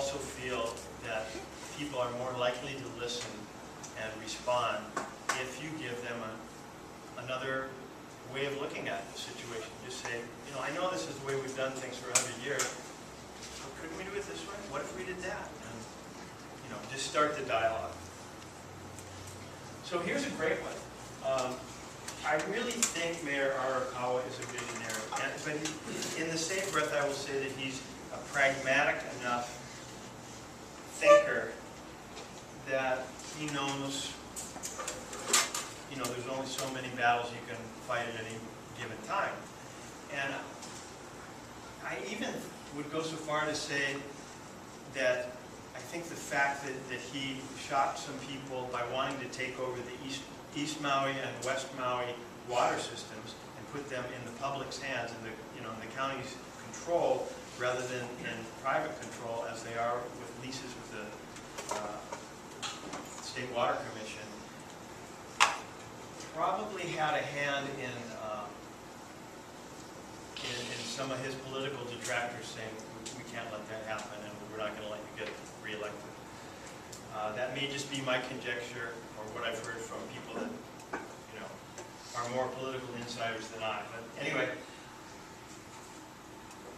also feel that people are more likely to listen and respond if you give them another way of looking at the situation. Just say, you know, I know this is the way we've done things for 100 years, but couldn't we do it this way? What if we did that? And, you know, just start the dialogue. So here's a great one. I really think Mayor Arakawa is a visionary, but in the same breath I will say that he's a pragmatic enough thinker that he knows, you know, there's only so many battles you can fight at any given time. And I even would go so far to say that I think the fact that he shocked some people by wanting to take over the East Maui and West Maui water systems and put them in the public's hands, in the, you know, in the county's control rather than in private control as they are with leases with the State Water Commission, probably had a hand in some of his political detractors saying we can't let that happen and we're not going to let you get reelected. That may just be my conjecture or what I've heard from people that, you know, are more political insiders than I. But anyway,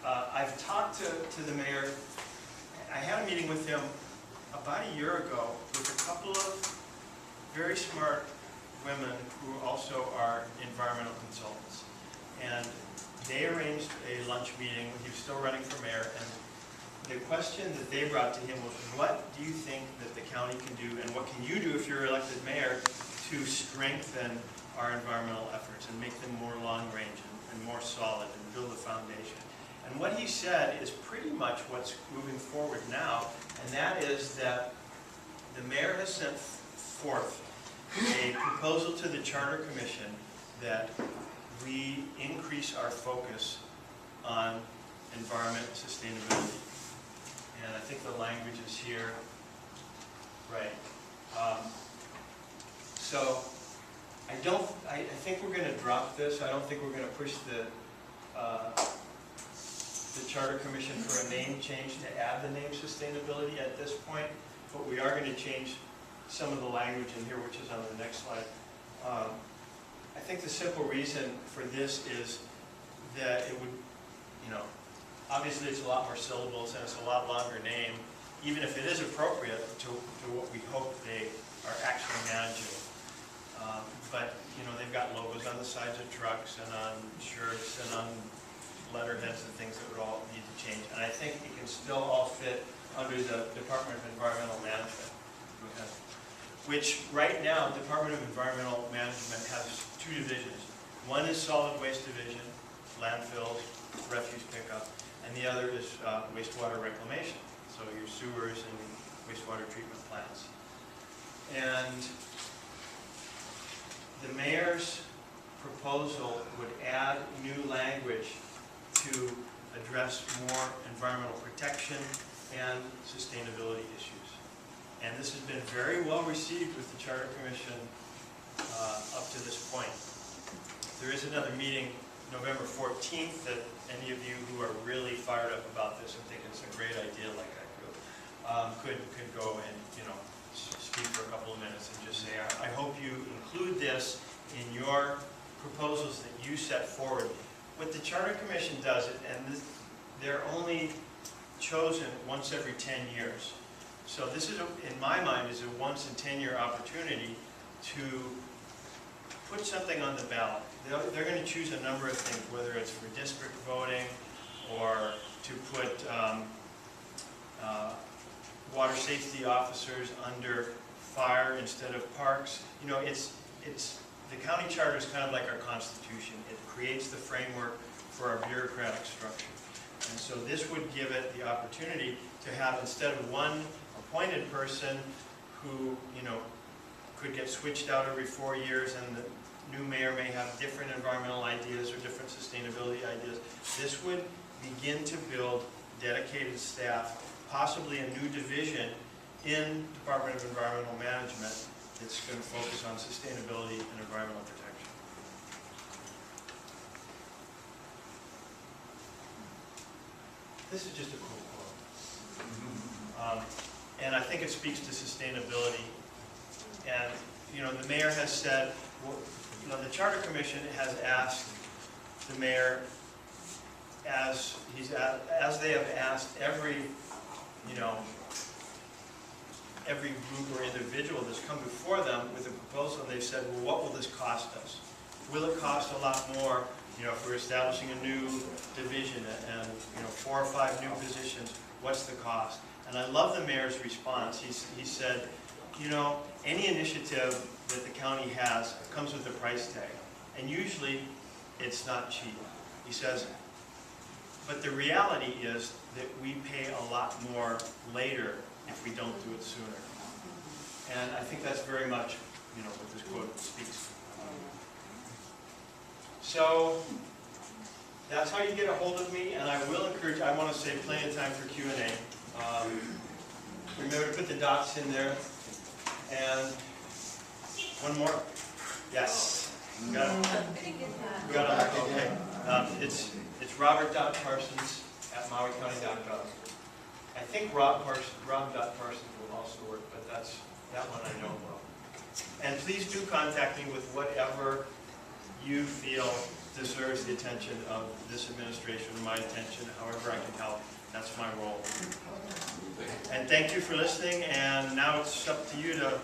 I've talked to the mayor. I had a meeting with him about a year ago with a couple of very smart women who also are environmental consultants. And they arranged a lunch meeting. He was still running for mayor. And the question that they brought to him was, what do you think that the county can do, and what can you do if you're elected mayor to strengthen our environmental efforts and make them more long-range and more solid and build a foundation? And what he said is pretty much what's moving forward now, and that is that the mayor has sent forth a proposal to the Charter Commission that we increase our focus on environment sustainability. And I think the language is here, right. So I think we're going to drop this. I don't think we're going to push the Charter Commission for a name change to add the name sustainability at this point, but we are going to change some of the language in here, which is on the next slide. I think the simple reason for this is that it would, you know, obviously it's a lot more syllables and it's a lot longer name, even if it is appropriate to what we hope they are actually managing. But, you know, they've got logos on the sides of trucks and on shirts and on letterheads and things that would all need to change. And I think it can still all fit under the Department of Environmental Management, which right now, Department of Environmental Management has two divisions. One is Solid Waste Division, landfills, refuse pickup, and the other is wastewater reclamation, so your sewers and wastewater treatment plants. And the mayor's proposal would add new language to address more environmental protection and sustainability issues. And this has been very well received with the Charter Commission up to this point. There is another meeting November 14th that any of you who are really fired up about this and think it's a great idea like that could go and, you know, speak for a couple of minutes and just say, I hope you include this in your proposals that you set forward. What the Charter Commission does, and they're only chosen once every 10 years. So this is, in my mind, is a once in 10-year opportunity to put something on the ballot. They're going to choose a number of things, whether it's for district voting or to put water safety officers under fire instead of parks. You know, the county charter is kind of like our Constitution. It creates the framework for our bureaucratic structure. And so this would give it the opportunity to have, instead of one appointed person who, you know, could get switched out every 4 years, and the new mayor may have different environmental ideas or different sustainability ideas. This would begin to build dedicated staff, possibly a new division in Department of Environmental Management that's going to focus on sustainability and environmental protection. This is just a cool quote. and I think it speaks to sustainability. And, you know, the mayor has said, well, you know, the Charter Commission has asked the mayor, as they have asked every, you know, every group or individual that's come before them with a proposal, and they've said, well, what will this cost us? Will it cost a lot more, you know, if we're establishing a new division and, you know, 4 or 5 new positions, what's the cost? And I love the mayor's response. He said, you know, any initiative that the county has comes with a price tag, and usually it's not cheap. He says, but the reality is that we pay a lot more later if we don't do it sooner. And I think that's very much, you know, what this quote speaks to. So that's how you get a hold of me, and I will encourage, I want to save plenty of time for Q&A. Remember to put the dots in there. And one more? Yes. Got it? Got it? Okay. It's robert.parsons@mauicounty.gov. I think rob.parsons will also work, but that one I know well. And please do contact me with whatever you feel deserves the attention of this administration, my attention, however I can help. That's my role. And thank you for listening, and now it's up to you to